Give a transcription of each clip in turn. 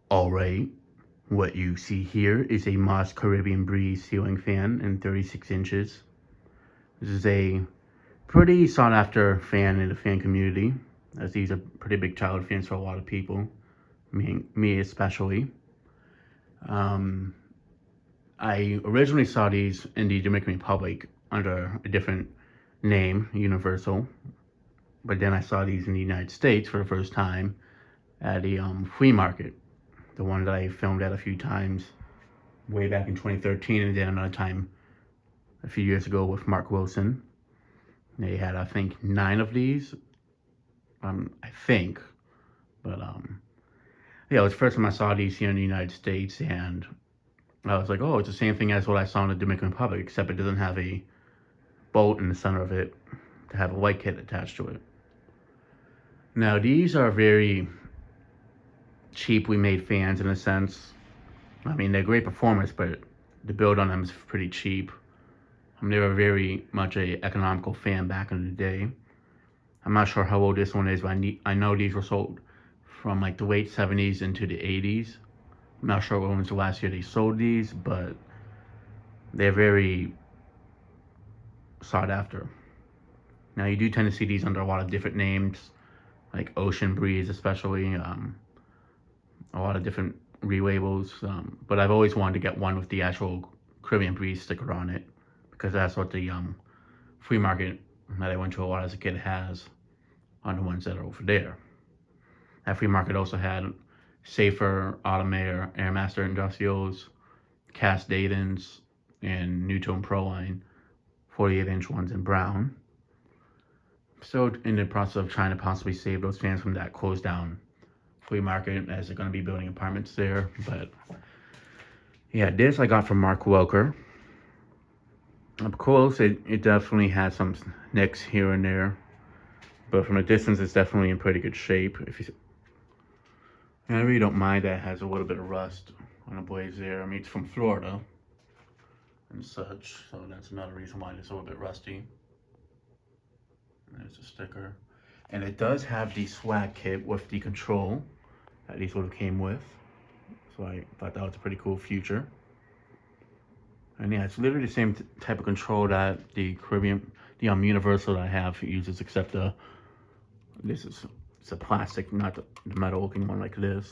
Alright, what you see here is a Moss Caribbean Breeze ceiling fan in 36 inches. This is a pretty sought after fan in the fan community, as these are pretty big childhood fans for a lot of people, me especially. Um, I originally saw these in the Dominican Republic under a different name, Universal, but then I saw these in the United States for the first time at a flea market, the one that I filmed at a few times way back in 2013, and then another time a few years ago with Mark Wilson. They had, I think, 9 of these. I think, but yeah, it was the first time I saw these here in the United States, and I was like, oh, it's the same thing as what I saw in the Dominican Republic, except it doesn't have a bolt in the center of it to have a light kit attached to it. Now, these are very cheaply made fans in a sense. I mean, they're great performance, but the build on them is pretty cheap. They were very much a economical fan back in the day. I'm not sure how old this one is, but I know these were sold from like the late 70s into the 80s. I'm not sure when was the last year they sold these, but they're very sought after. Now, you do tend to see these under a lot of different names, like Ocean Breeze, especially. A lot of different relabels, but I've always wanted to get one with the actual Caribbean Breeze sticker on it, because that's what the flea market that I went to a lot as a kid has on the ones that are over there. That flea market also had Safer, Automair, Airmaster Industrials, Cast Datans, and Newtone Proline, 48-inch ones in brown. So in the process of trying to possibly save those fans from that closed down flea market, as they're going to be building apartments there. But yeah, this I got from Mark Welker. Up close, it definitely has some nicks here and there, but from a distance, it's definitely in pretty good shape. And I really don't mind that it has a little bit of rust on the blades there. I mean, it's from Florida and such, so that's another reason why it's a little bit rusty. And there's a sticker. And it does have the swag kit with the control that these would have came with. So I thought that was a pretty cool feature. And yeah, it's literally the same type of control that the Universal that I have uses, except it's a plastic, not the metal looking one like this.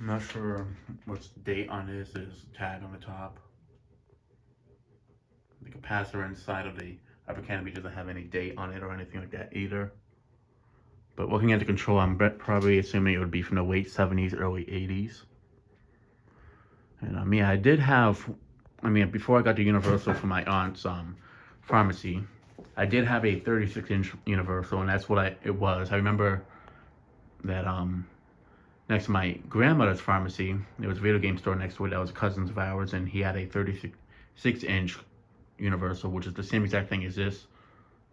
I'm not sure what's the date on this. There's a tag on the top. The capacitor inside of the upper canopy doesn't have any date on it or anything like that either. But looking at the control, I'm probably assuming it would be from the late 70s, early 80s. And yeah, I did have, before I got the Universal from my aunt's pharmacy, I did have a 36-inch Universal, and that's what it was. I remember that next to my grandmother's pharmacy, there was a video game store next to it that was cousins of ours, and he had a 36-inch Universal, which is the same exact thing as this,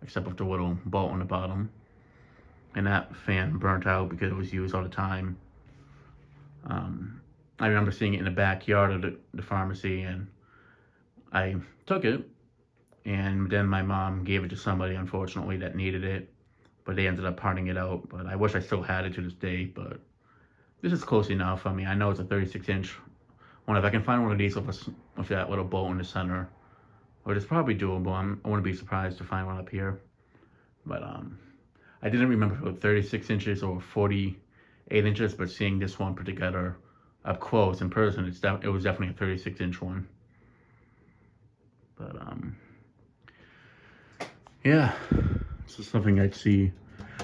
except with the little bolt on the bottom. And that fan burnt out because it was used all the time. I remember seeing it in the backyard of the pharmacy, and I took it, and then my mom gave it to somebody, unfortunately, that needed it, but they ended up parting it out. But I wish I still had it to this day, but this is close enough. I mean, I know it's a 36-inch one. If I can find one of these with that little bolt in the center, which is probably doable, I wouldn't be surprised to find one up here. But I didn't remember if it was 36 inches or 48 inches, but seeing this one put together up close in person, it was definitely a 36-inch one. But yeah, this is something I'd see.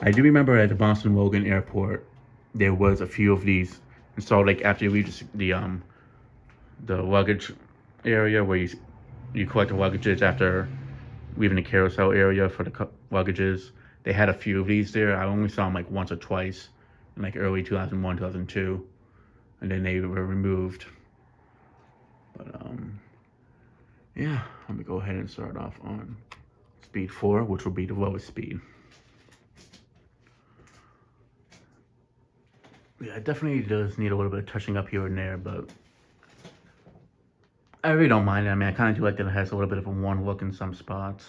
I do remember at the Boston Logan Airport, there was a few of these installed, like after you leave the luggage area where you collect the luggages after leaving the carousel area for the luggages. They had a few of these there. I only saw them like once or twice in like early 2001, 2002, and then they were removed. But yeah, let me go ahead and start off on speed 4, which will be the lowest speed. Yeah, it definitely does need a little bit of touching up here and there, but I really don't mind it. I mean, I kind of do like that it has a little bit of a worn look in some spots.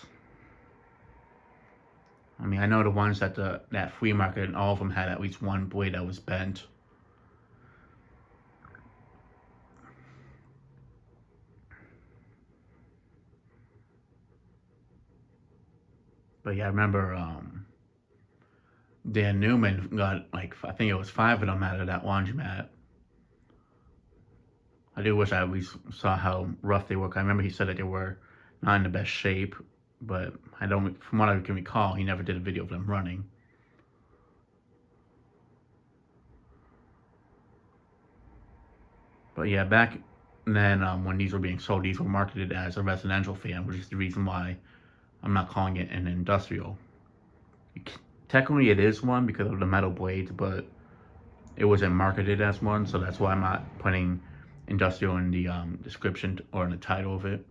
I mean, I know the ones at that flea market, and all of them had at least one blade that was bent. But yeah, I remember Dan Newman got like I think it was 5 of them out of that laundromat. I do wish I at least saw how rough they were. I remember he said that they were not in the best shape, but I don't. From what I can recall, he never did a video of them running. But yeah, back then when these were being sold, these were marketed as a residential fan, which is the reason why I'm not calling it an industrial. Technically, it is one because of the metal blades, but it wasn't marketed as one, so that's why I'm not putting industrial in the description or in the title of it.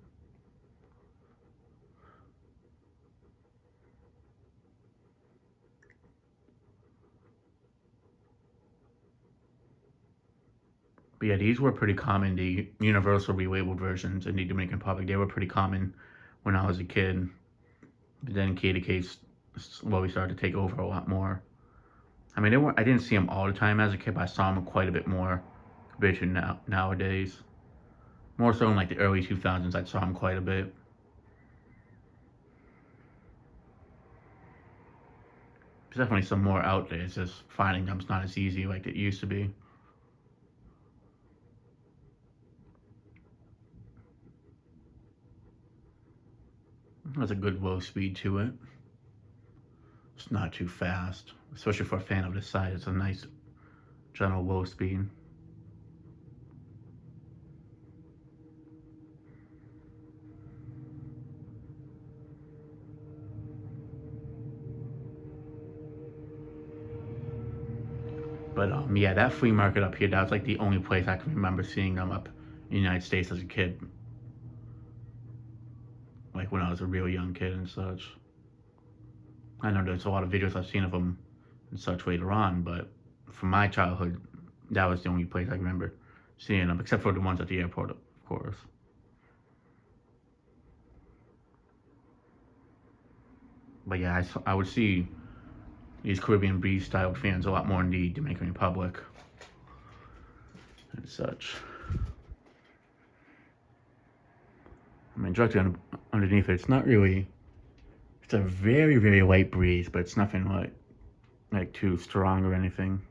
But yeah, these were pretty common. The universal relabeled versions in the Dominican Republic, they were pretty common when I was a kid. But then KDK slowly started to take over a lot more. I mean, I didn't see them all the time as a kid, but I saw them quite a bit more compared to nowadays. More so in like the early 2000s, I saw them quite a bit. There's definitely some more out there. It's just finding them's not as easy like it used to be. There's a good low speed to it. It's not too fast, especially for a fan of this size. It's a nice gentle low speed. But yeah, that flea market up here, that was like the only place I can remember seeing them up in the United States as a kid. Like when I was a real young kid and such. I know there's a lot of videos I've seen of them and such later on, but from my childhood, that was the only place I remember seeing them, except for the ones at the airport, of course. But yeah, I would see these Caribbean Breeze style fans a lot more in the Dominican Republic and such. I mean, directly underneath it, it's not really. It's a very, very light breeze, but it's nothing like too strong or anything.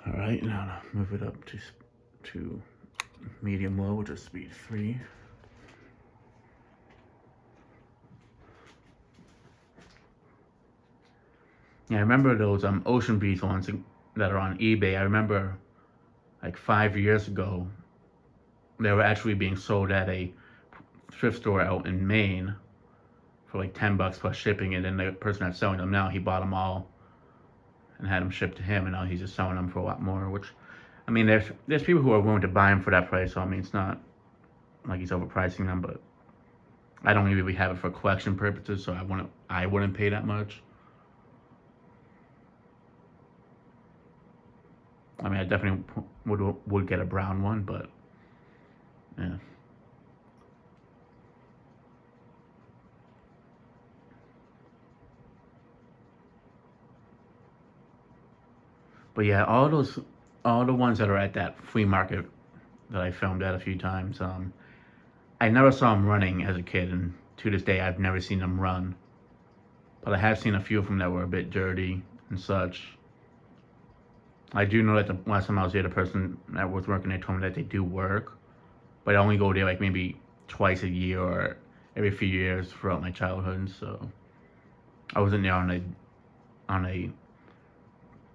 All right, now move it up to medium low, which is speed 3. Yeah, I remember those Ocean Breeze ones that are on eBay. I remember like 5 years ago, they were actually being sold at a thrift store out in Maine for like $10 plus shipping, and then the person that's selling them now, he bought them all and had them shipped to him, and now he's just selling them for a lot more. Which, I mean, there's people who are willing to buy them for that price. So I mean, it's not like he's overpricing them, but I don't really have it for collection purposes, so I wouldn't pay that much. I mean, I definitely would get a brown one, but yeah. But yeah, all the ones that are at that flea market that I filmed at a few times, I never saw them running as a kid, and to this day, I've never seen them run. But I have seen a few of them that were a bit dirty and such. I do know that the last time I was there, the person that was working there told me that they do work, but I only go there like maybe twice a year or every few years throughout my childhood. So I wasn't there on a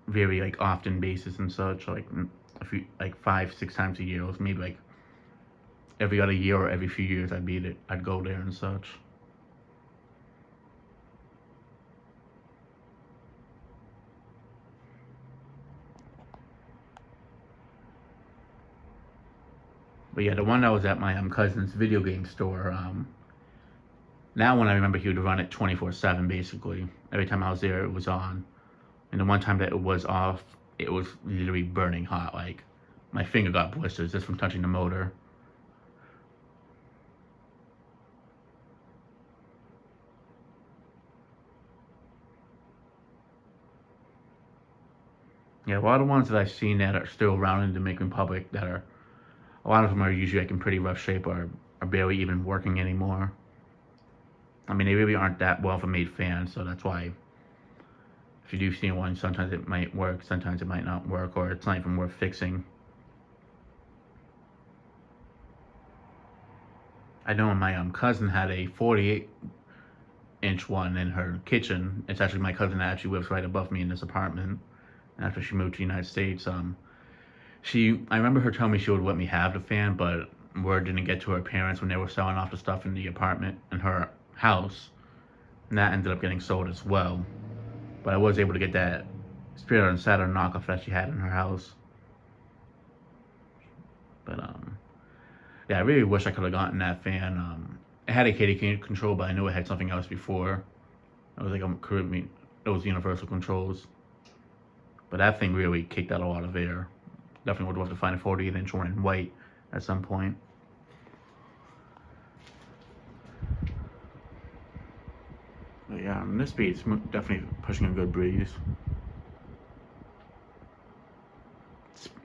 very like often basis and such. Like a few, like 5, 6 times a year. It was maybe like every other year or every few years I'd go there and such. But yeah, the one that was at my cousin's video game store, that one I remember he would run it 24/7 basically. Every time I was there, it was on. And the one time that it was off, it was literally burning hot. Like my finger got blisters just from touching the motor. Yeah, a lot of ones that I've seen that are still around in the Dominican Republic that are, a lot of them are usually like in pretty rough shape, are are barely even working anymore. I mean, they really aren't that well of a made fan, so that's why if you do see one, sometimes it might work, sometimes it might not work, or it's not even worth fixing. I know my cousin had a 48-inch one in her kitchen. It's actually my cousin that actually lives right above me in this apartment. And after she moved to the United States, I remember her telling me she would let me have the fan, but word didn't get to her parents when they were selling off the stuff in the apartment in her house, and that ended up getting sold as well. But I was able to get that Spirit on Saturn knockoff that she had in her house. But yeah, I really wish I could have gotten that fan. It had a KD control, but I knew it had something else before. It was like a Caribbean, it was universal controls. But that thing really kicked out a lot of air. Definitely would love to find a 48-inch one in white at some point. But yeah, this speed's definitely pushing a good breeze.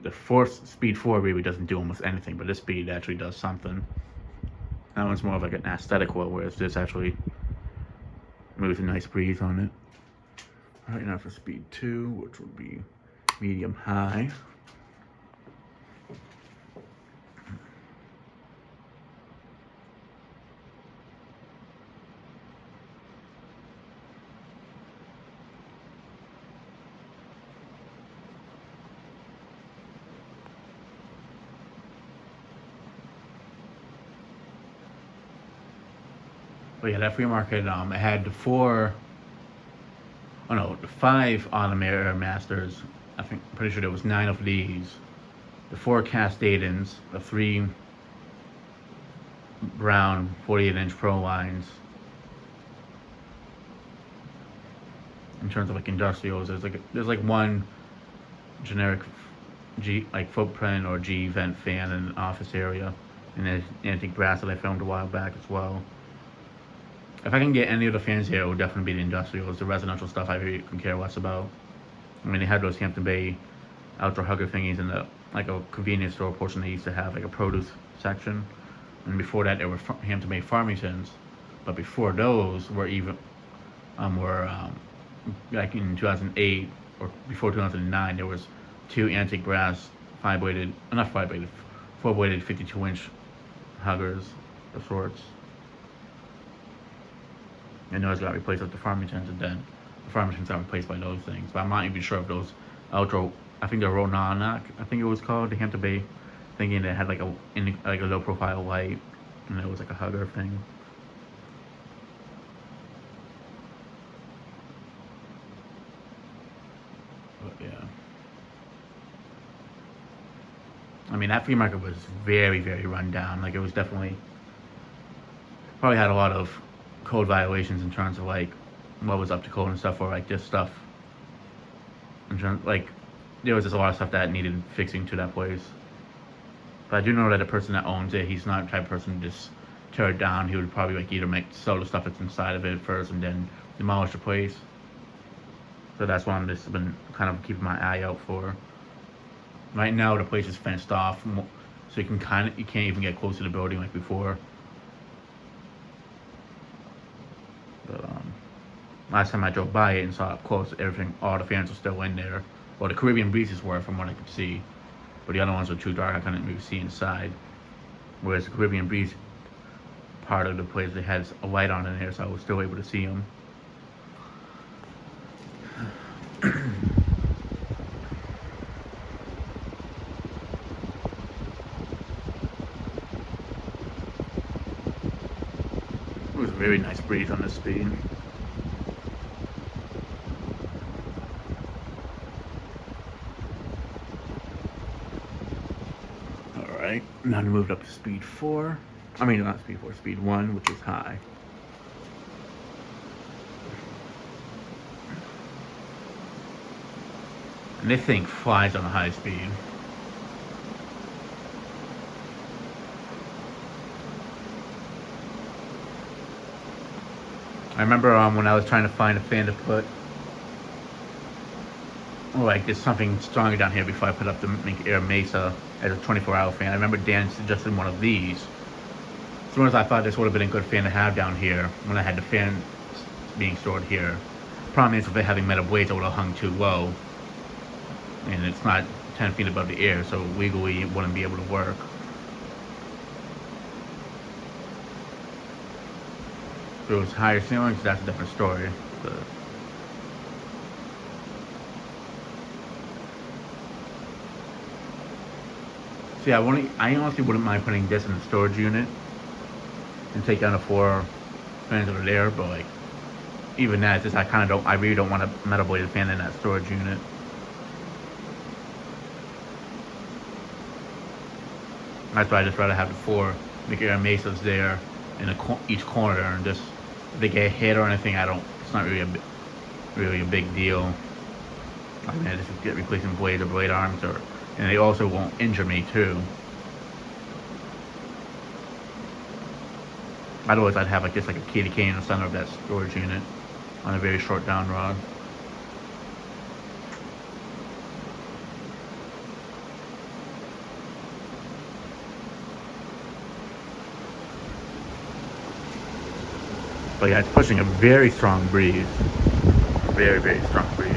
The speed 4 really doesn't do almost anything, but this speed actually does something. That one's more of like an aesthetic well, whereas this actually moves a nice breeze on it. Alright, now for speed 2, which would be medium high. But yeah, that flea market, it had the 5 Automator Masters. Pretty sure there was 9 of these. The 4 Cascadens, the 3 brown 48-inch Pro lines. In terms of like industrials, there's like one generic G like footprint or G vent fan in an office area, and there's antique brass that I filmed a while back as well. If I can get any of the fans here, it would definitely be the industrials. The residential stuff I really couldn't care less about. I mean, they had those Hampton Bay outdoor hugger thingies in the like a convenience store portion. They used to have like a produce section, and before that there were Hampton Bay Farmingtons. But before those were like in 2008 or before 2009, there was 2 antique brass 4-bladed 52-inch huggers of sorts. And those got replaced with the Farmingtons, and then the Farmingtons got replaced by those things. But I'm not even sure if those outdoor, I think the Ronanak, I think it was called, the Hampton Bay thinking that had like a low profile light, and it was like a hugger thing. But yeah, I mean, that flea market was very, very run down. Like, it was definitely probably had a lot of code violations in terms of like what was up to code and stuff, or like just stuff in terms, like there was just a lot of stuff that needed fixing to that place. But I do know that the person that owns it, he's not the type of person to just tear it down. He would probably like either sell the stuff that's inside of it first and then demolish the place. So that's what I'm just been kind of keeping my eye out for. Right now the place is fenced off, so you can't even get close to the building like before. But last time I drove by it and saw it up close, all the fans were still in there. Well, the Caribbean breezes were, from what I could see, but the other ones were too dark. I couldn't really see inside. Whereas the Caribbean breeze part of the place, they had a light on in there, so I was still able to see them. It was a very nice breeze on this speed. Alright, now we moved up to speed 4. I mean, not speed 4, speed 1, which is high. And this thing flies on a high speed. I remember when I was trying to find a fan to put, like there's something stronger down here before I put up the Mink Air Mesa as a 24-hour fan. I remember Dan suggested one of these. soon as I thought this would have been a good fan to have down here, when I had the fan being stored here. Problem is, with it having metal blades, it would have hung too low, and it's not 10 feet above the air, so legally it wouldn't be able to work. If it was higher ceilings, that's a different story. But so yeah, I honestly wouldn't mind putting this in the storage unit and take down the 4 fans over there, but like, even that, just I really don't want a metal bladed fan in that storage unit. That's why I just rather have the 4 big air mesas there in each corner, and just if they get hit or anything, it's not really a big deal. I mean, I just get replacing blades or blade arms, and they also won't injure me too. Otherwise, I'd have like a kitty cane in the center of that storage unit on a very short down rod. But yeah, it's pushing a very strong breeze. Very, very strong breeze.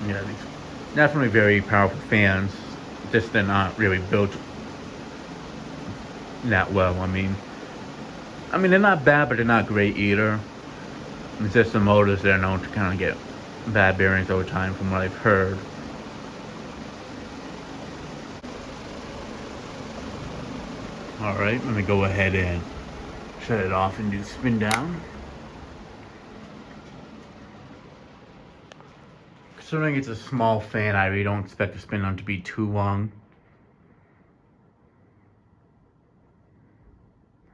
Yeah, these definitely very powerful fans. Just they're not really built that well. I mean they're not bad, but they're not great either. It's just the motors they're known to kind of get bad bearings over time, from what I've heard. All right, let me go ahead and shut it off and do spin down. Considering it's a small fan, I really don't expect the spin down to be too long.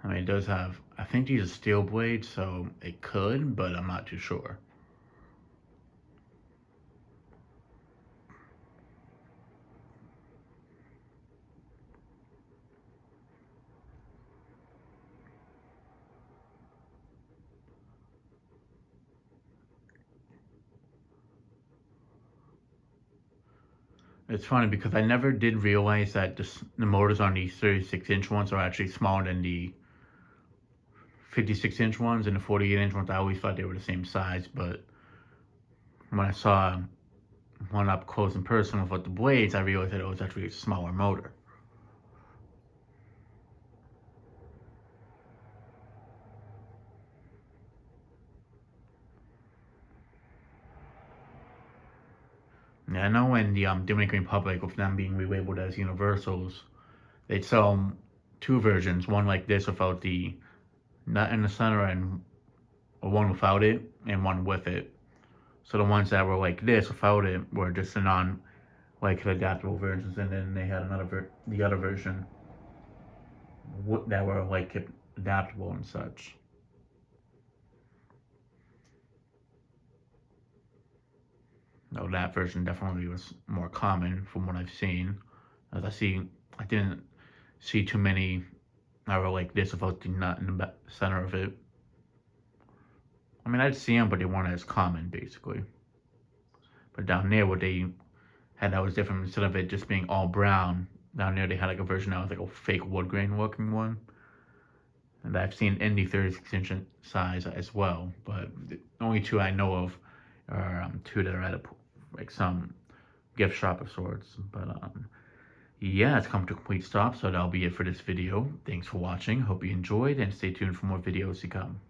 I mean, it does have, I think these are steel blades, so it could, but I'm not too sure. It's funny because I never did realize that the motors on these 36-inch ones are actually smaller than the 56-inch ones, and the 48-inch ones, I always thought they were the same size, but when I saw one up close and personal with the blades, I realized that it was actually a smaller motor. Yeah, I know in the Dominican Republic, with them being relabeled as universals, they'd sell 2 versions, one like this without the nut in the center, and one without it, and one with it. So the ones that were like this without it were just the like adaptable versions, and then they had the other version that were like adaptable and such. No, that version definitely was more common from what I've seen. As I didn't see too many that were like this without the nut in the center of it. I mean, I'd see them, but they weren't as common, basically. But down there, what they had that was different. Instead of it just being all brown, down there they had like a version that was like a fake wood grain looking one. And I've seen in the 36-inch size as well. But the only 2 I know of are 2 that are at like some gift shop of sorts. But yeah, it's come to a complete stop, so that'll be it for this video. Thanks for watching. Hope you enjoyed, and stay tuned for more videos to come.